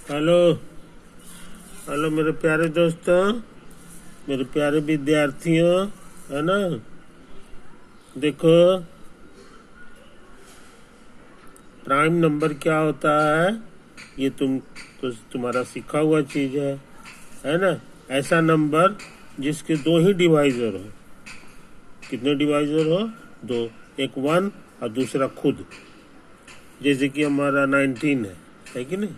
Hello. Hello मेरे प्यारे दोस्तों, मेरे प्यारे विद्यार्थियों, है ना। देखो, प्राइम नंबर क्या होता है, ये तुम्हारा सीखा हुआ चीज है ना। ऐसा नंबर जिसके दो ही डिवाइजर हो। कितने डिवाइजर हो? दो। एक 1 और दूसरा खुद। जैसे कि हमारा 19 है कि नहीं।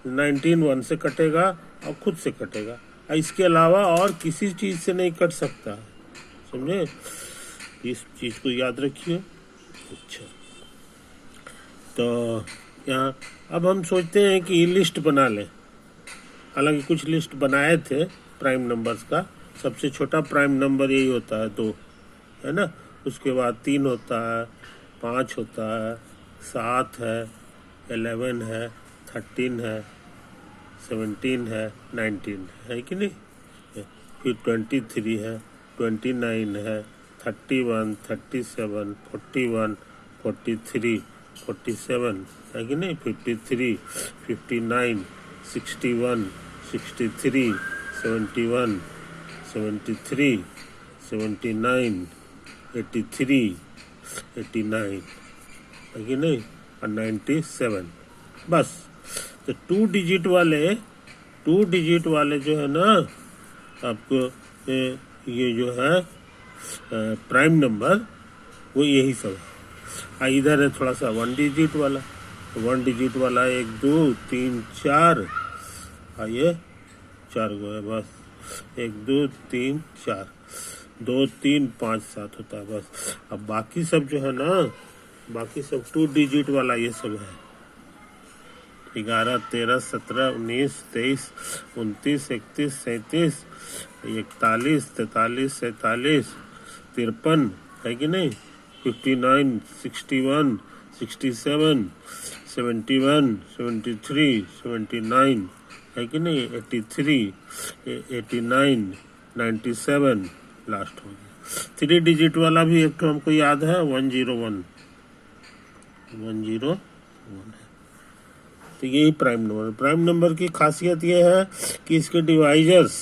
19 1 से कटेगा और खुद से कटेगा, और इसके अलावा और किसी चीज से नहीं कट सकता। समझे? इस चीज को याद रखिए। अच्छा, तो यहाँ अब हम सोचते हैं कि लिस्ट बना लें। हालांकि कुछ लिस्ट बनाए थे प्राइम नंबर्स का। सबसे छोटा प्राइम नंबर यही होता है, 2, है ना। उसके बाद 3 होता है, 5 होता है, 7 है, 11 है, 13 है, 17 है, 19 है कि नहीं। फिर 23 है, 29 है, 31, 37, 41, 43, 47 है कि नहीं। 53, 59, 61, 63, 71, 73, 79, 83, 89 है कि नहीं, और 97। बस। तो 2 डिजिट वाले जो है ना, आपको ये जो है प्राइम नंबर, वो यही सब है। इधर है थोड़ा सा 1 डिजिट वाला। 1 डिजिट वाला 1 2 3 4, ये 4 गो है बस। 1 2 3 4, 2 3 5 7 होता है बस। अब बाकी सब जो है ना, बाकी सब 2 डिजिट वाला ये सब है। 11 13 17 19 23 29 31 37 41 43 47 53 है कि नहीं। 59 61 67 71 73 79 है कि नहीं। 83 89 97 लास्ट हो गया। 3 डिजिट वाला भी एक तो हमको याद है, 101 101 है। तो यही प्राइम नंबर की खासियत यह है कि इसके डिवाइजर्स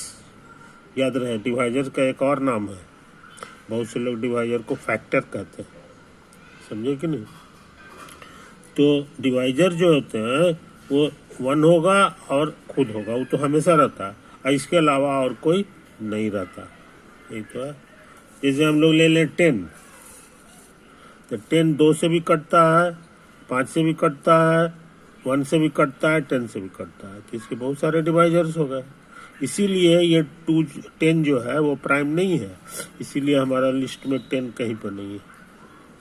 याद रहे। डिवाइजर का एक और नाम है, बहुत से लोग डिवाइजर को फैक्टर कहते हैं, समझे कि नहीं। तो डिवाइजर जो होते हैं वो 1 होगा और खुद होगा, वो तो हमेशा रहता है, और इसके अलावा और कोई नहीं रहता। यही तो है। जैसे हम लोग ले लें 10, तो 10 2 से भी कटता है, 5 से भी कटता है, 1 से भी कटता है, 10 से भी कटता है। तो इसके बहुत सारे डिवाइजर्स हो गए। इसीलिए ये 10 जो है वो प्राइम नहीं है। इसीलिए हमारा लिस्ट में 10 कहीं पर नहीं है।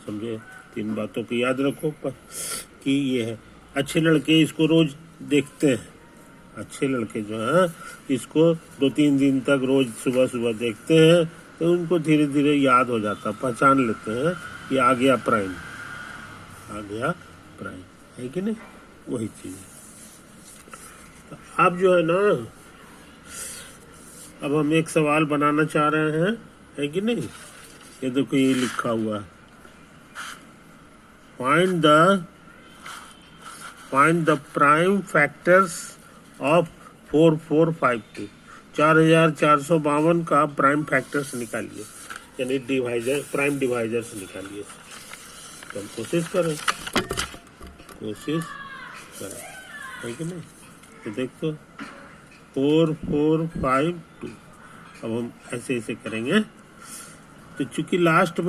समझे? 3 बातों को याद रखो कि ये है। अच्छे लड़के इसको रोज देखते हैं। अच्छे लड़के जो हैं इसको 2-3 दिन तक रोज सुबह सुबह देखते हैं, तो उनको धीरे धीरे याद हो जाता, पहचान लेते हैं कि आ गया प्राइम, आ गया प्राइम, है कि नहीं। वही चीज है। तो अब जो है ना, अब हम एक सवाल बनाना चाह रहे हैं, है कि नहीं। ये देखो, ये लिखा हुआ है, find the prime factors of 4452। 4452 का प्राइम फैक्टर्स निकालिए, यानी डिवाइजर, प्राइम डिवाइजर्स निकालिए। तो हम कोशिश करें, है कि नहीं। तो देखो 4452। अब हम ऐसे ऐसे करेंगे। तो चूंकि लास्ट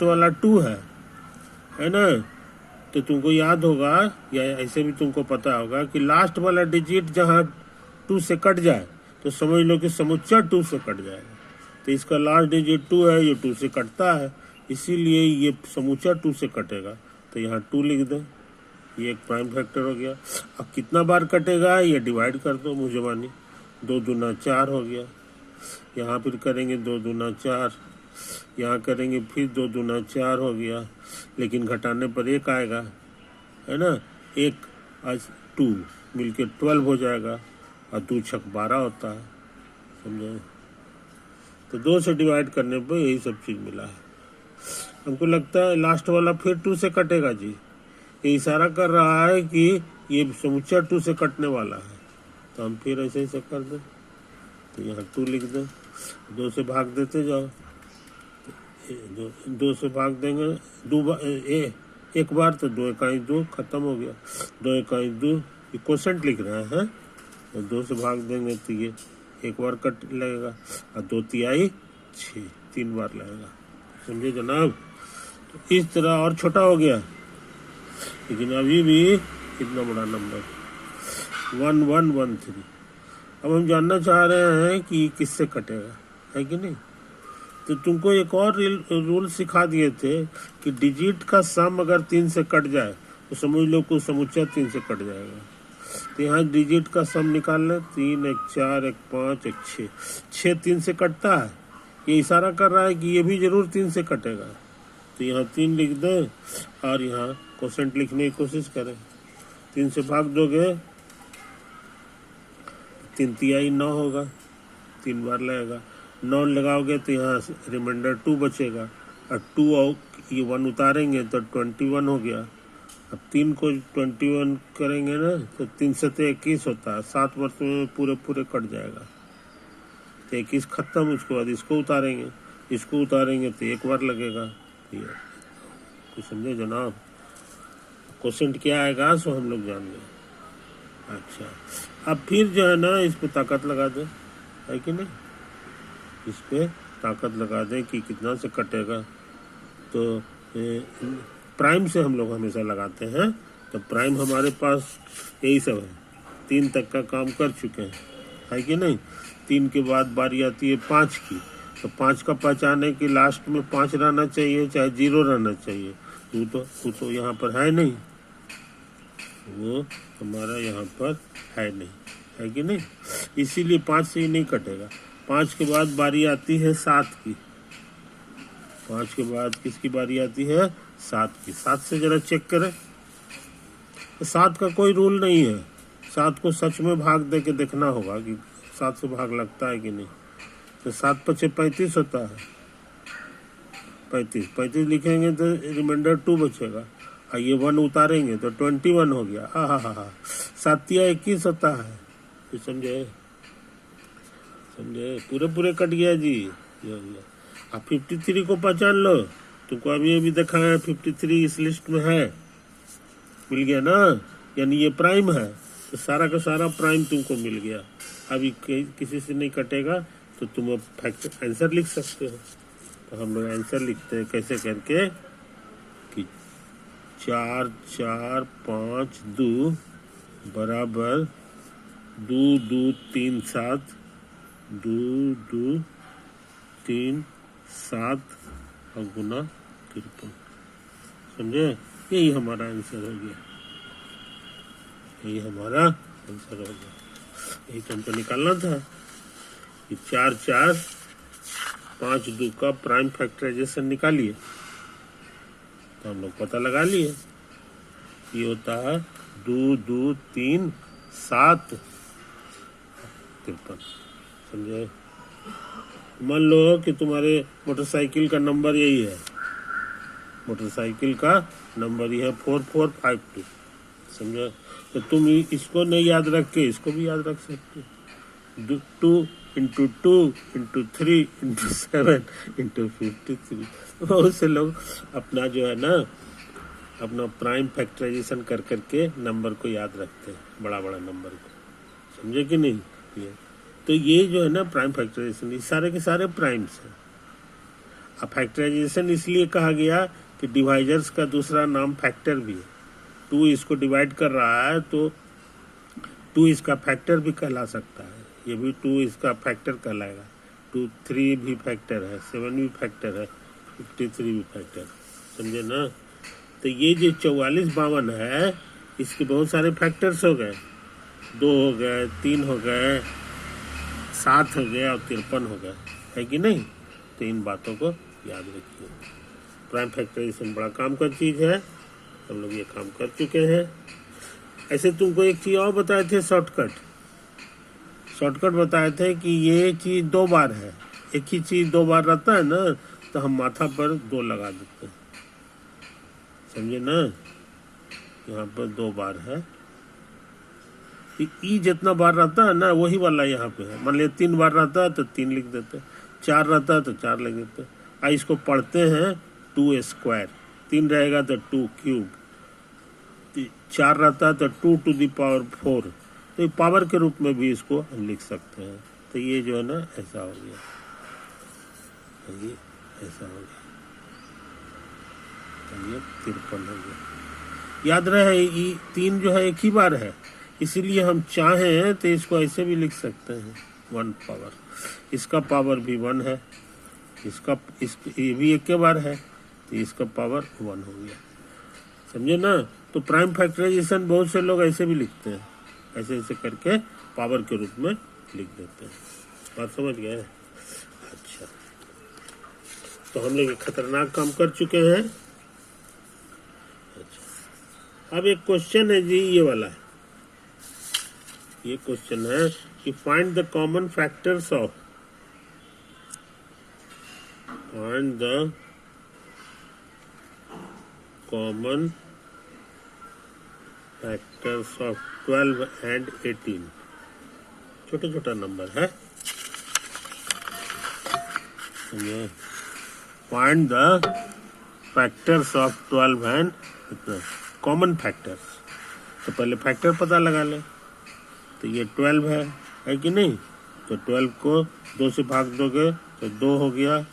वाला 2 है ना। तो तुमको याद होगा, या ऐसे भी तुमको पता होगा कि लास्ट वाला डिजिट जहाँ 2 से कट जाए तो समझ लो कि समुच्चय 2 से कट जाएगा। तो इसका लास्ट डिजिट 2 है, ये 2 से कटता है, इसीलिए ये समुच्चय 2 से कटेगा। तो यहाँ 2 लिख दो, ये एक प्राइम फैक्टर हो गया। अब कितना बार कटेगा ये डिवाइड कर दो मुझे 2 दूना 4 हो गया। यहाँ फिर करेंगे 2 दूना 4, यहाँ करेंगे फिर 2 दूना 4 हो गया, लेकिन घटाने पर 1 आएगा, है ना। 1 आज 2 मिलके 12 हो जाएगा, और 2 छक 12 होता है, समझे। तो 2 से डिवाइड करने पर यही सब चीज़ मिला है। हमको लगता है लास्ट वाला फिर 2 से कटेगा जी। ये इशारा कर रहा है कि ये समुच्चय 2 से कटने वाला है, तो हम फिर ऐसे ऐसे कर दें, तो यहाँ 2 लिख दें, 2 से भाग देते जाओ, 2 से भाग देंगे, एक बार तो 2 इकाई 2 खत्म हो गया, 2 इकाई 2, ये क्वोशेंट लिख रहे हैं, तो 2 से भाग देंगे तो ये एक बार कट लगेगा, और 2 तिहाई 6, 3 बार लगेगा, समझे जनाब। तो इस तरह और छोटा हो गया, लेकिन अभी भी इतना बड़ा नंबर 1113। अब हम जानना चाह रहे हैं कि किससे कटेगा, है कि नहीं। तो तुमको एक और रूल सिखा दिए थे कि डिजिट का सम अगर 3 से कट जाए तो समझ लो कि समुच्चय 3 से कट जाएगा। तो यहाँ डिजिट का सम निकाल लें, 3 1 4 1 5 1 6, 6 3 से कटता है, ये इशारा कर रहा है कि ये भी जरूर 3 से कटेगा। तो यहाँ 3 लिख दें और यहाँ क्वोशेंट लिखने की कोशिश करें, 3 से भाग दोगे 3 तिहाई 9 होगा, 3 बार लगेगा, 9 लगाओगे तो यहाँ रिमाइंडर 2 बचेगा, और 2 और ये 1 उतारेंगे तो 21 हो गया। अब 3 को 21 करेंगे ना तो 3 से 21 होता है, 7 वर्ष में पूरे पूरे कट जाएगा, तो 21 खत्म। उसके बाद इसको उतारेंगे तो एक बार लगेगा। कुछ समझे जनाब, क्वोशेंट क्या आएगा सो हम लोग जान गए। अच्छा, अब फिर जो है ना इस पे ताकत लगा दे, है कि नहीं, इस पे ताकत लगा दे कि कितना से कटेगा। तो प्राइम से हम लोग हमेशा लगाते हैं, तो प्राइम हमारे पास यही सब है, 3 तक का काम कर चुके हैं, है कि नहीं। 3 के बाद बारी आती है 5 की, तो 5 का पहचाने कि लास्ट में 5 रहना चाहिए चाहे 0 रहना चाहिए, वो तो यहाँ पर है नहीं, वो हमारा यहाँ पर है नहीं, है कि नहीं, इसीलिए 5 से ही नहीं कटेगा। 5 के बाद बारी आती है 7 की, 5 के बाद किसकी बारी आती है, 7 की। 7 से जरा चेक करें, तो 7 का कोई रूल नहीं है, 7 को सच में भाग दे के देखना होगा कि 7 से भाग लगता है कि नहीं। तो 7 पचे 35 होता है, 35 लिखेंगे तो रिमाइंडर 2 बचेगा, और ये 1 उतारेंगे तो 21 हो गया। हाँ 7 या 21 होता है, तो समझे पूरे कट गया जी। अब 53 को पहचान लो, तुमको अभी देखा है 53 इस लिस्ट में है, मिल गया ना, यानी ये प्राइम है, तो सारा का सारा प्राइम तुमको मिल गया। अभी किसी से नहीं कटेगा, तो तुम अब फैक्टर आंसर लिख सकते हो। तो हम लोग आंसर लिखते हैं कैसे करके कि 4 4 5 2 बराबर 2 2 3 7 2 2 3 7 और गुना 53, समझे, यही हमारा आंसर हो गया, यही हमारा आंसर हो गया। यही तो हमको निकालना था कि 4 4 5 2 का प्राइम फैक्टराइजेशन निकालिए, तो हम लोग पता लगा लिए, ये होता है 2 2 3 7 53, समझे। मान लो कि तुम्हारे मोटरसाइकिल का नंबर यही है, मोटरसाइकिल का नंबर ये है 4452, समझे। तो तुम इसको नहीं याद रख के इसको भी याद रख सकते हो, 2 × 2 × 3 × 7 × 53। बहुत से लोग अपना जो है ना अपना प्राइम फैक्टराइजेशन कर करके नंबर को याद रखते हैं, बड़ा नंबर को, समझे कि नहीं। ये तो ये जो है ना प्राइम फैक्टराइजेशन, ये सारे के सारे प्राइम्स हैं। अब फैक्टराइजेशन इसलिए कहा गया कि डिवाइजर्स का दूसरा नाम फैक्टर भी है। 2 इसको डिवाइड कर रहा है तो 2 इसका फैक्टर भी कहला सकता है, ये भी 2 इसका फैक्टर कहलाएगा। 2 3 भी फैक्टर है, 7 भी फैक्टर है, 53 भी फैक्टर, समझे ना। तो ये जो 44 52 है, इसके बहुत सारे फैक्टर्स हो गए, 2 हो गए, 3 हो गए, 7 हो गया और 53 हो गया, है कि नहीं। तो इन बातों को याद रखिए, प्राइम फैक्टराइजेशन बड़ा काम का चीज़ है, हम लोग ये काम कर चुके हैं। ऐसे तुमको एक चीज़ और बताए थे, शॉर्टकट बताए थे कि ये चीज़ 2 बार है, एक ही चीज़ 2 बार रहता है ना, तो हम माथा पर 2 लगा देते हैं, समझे ना। यहाँ पर 2 बार है, ई जितना बार रहता है ना वही वाला यहाँ पे है। मान लिया 3 बार रहता है तो 3 लिख देते, 4 रहता है तो 4 लिख देते। इसको पढ़ते हैं 2 स्क्वायर, 3 रहेगा तो 2 क्यूब, 4 रहता है तो 2 टू द पावर 4, तो ये पावर के रूप में भी इसको हम लिख सकते हैं। तो ये जो है ना ऐसा हो गया, ये ऐसा हो गया, तो ये 53 हो गया। याद रहे ये 3 जो है एक ही बार है, इसीलिए हम चाहें तो इसको ऐसे भी लिख सकते हैं 1 पावर, इसका पावर भी 1 है, ये भी एक के बार है, तो इसका पावर 1 हो गया। समझे ना? तो प्राइम फैक्टराइजेशन बहुत से लोग ऐसे भी लिखते हैं, ऐसे ऐसे करके पावर के रूप में लिख देते हैं। बात समझ गए? अच्छा, तो हम लोग एक खतरनाक काम कर चुके हैं। अच्छा, अब एक क्वेश्चन है जी, ये वाला है, ये क्वेश्चन है कि find the common factors of, find the common factors of 12 and 18। छोटा छोटा नंबर है। Find the factors of 12 and common factors. तो पहले फैक्टर पता लगा ले। तो ये 12 है कि नहीं? तो 12 को 2 से भाग दोगे तो 2 हो गया,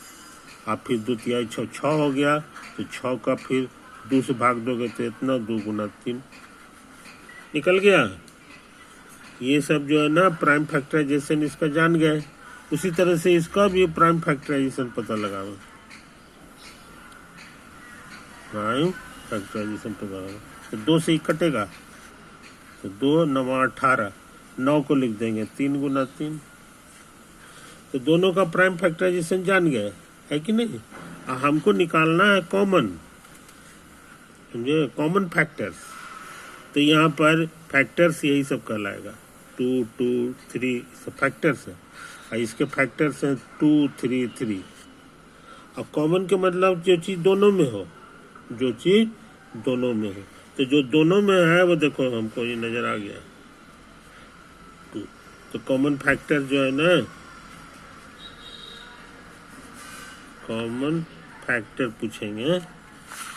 आप फिर 2 तिहाई 6 हो गया, तो 6 का फिर 2 से भाग दोगे तो इतना, 2 गुना 3 निकल गया। ये सब जो है ना प्राइम फैक्टराइजेशन इसका जान गए। उसी तरह से इसका भी प्राइम फैक्टराइजेशन पता लगाओ, प्राइम फैक्टराइजेशन पता लगाओ। तो 2 से ही कटेगा, तो 2 9 18, 9 को लिख देंगे 3 गुना 3। तो दोनों का प्राइम फैक्टराइजेशन जान गए, है कि नहीं? हमको निकालना है कॉमन, समझे? Common factors. तो यहाँ पर फैक्टर्स यही सब कहलाएगा, 2 2 3 सब फैक्टर्स है। और इसके फैक्टर्स हैं 2 3 3। अब कॉमन के मतलब जो चीज़ दोनों में हो, जो चीज़ दोनों में हो। तो जो दोनों में है वो देखो हमको ये नज़र आ गया 2। तो कॉमन फैक्टर जो है ना, कॉमन फैक्टर पूछेंगे,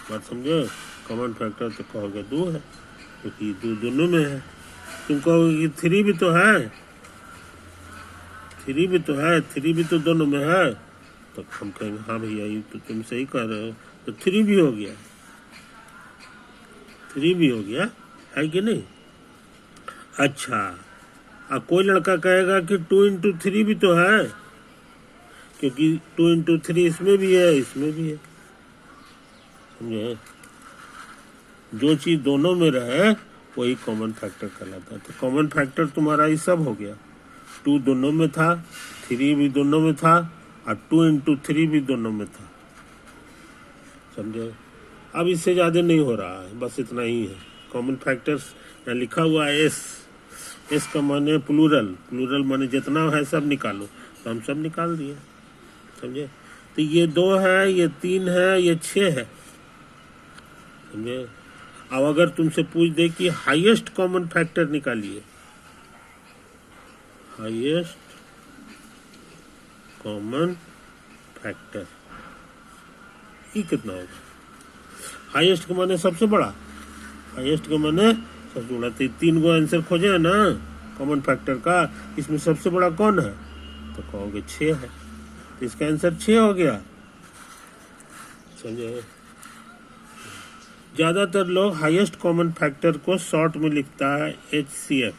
बात समझो? कॉमन फैक्टर तो कहोगे 2 है, क्योंकि 2 दोनों में है। तुम कहोगे 3 भी तो है, 3 भी तो है, 3 भी तो दोनों में है। तो हम कहेंगे हाँ भैया ये तो तुम सही कह रहे हो, तो 3 भी हो गया, 3 भी हो गया, है कि नहीं? अच्छा, अब कोई लड़का कहेगा कि 2 into 3 भी तो है, क्योंकि 2 into 3 इसमें भी है, इसमें भी है, समझे? जो चीज़ दोनों में रहे वही कॉमन फैक्टर कहलाता है। तो कॉमन फैक्टर तुम्हारा ये सब हो गया, 2 दोनों में था, 3 भी दोनों में था, और 2 into 3 भी दोनों में था, समझे? अब इससे ज़्यादा नहीं हो रहा है, बस इतना ही है कॉमन फैक्टर्स। यहाँ लिखा हुआ है एस का माने प्लूरल माने जितना है सब निकालो, तो हम सब निकाल दिए, समझे? तो ये 2 है, ये 3 है, ये 6 है, समझे? अब अगर तुमसे पूछ दे कि हाईएस्ट कॉमन फैक्टर निकालिए, हाईएस्ट कॉमन फैक्टर, ये कितना होगा? हाईएस्ट का माने सबसे बड़ा, हाईएस्ट का माने सबसे बड़ा। तो 3 गो आंसर खोजे है ना कॉमन फैक्टर का, इसमें सबसे बड़ा कौन है? तो कहोगे 6 है, तो इसका आंसर 6 हो गया, समझे? ज़्यादातर लोग हाईएस्ट कॉमन फैक्टर को शॉर्ट में लिखता है HCF।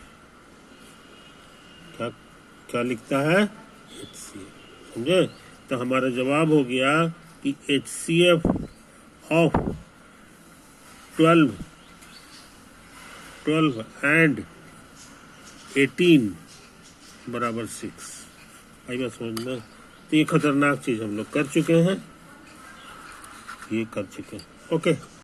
क्या लिखता है? HCF, समझे? तो हमारा जवाब हो गया कि HCF ऑफ 12 and 18 बराबर 6। आई बात समझ में? तो ये खतरनाक चीज़ हम लोग कर चुके हैं, ये कर चुके हैं। ओके।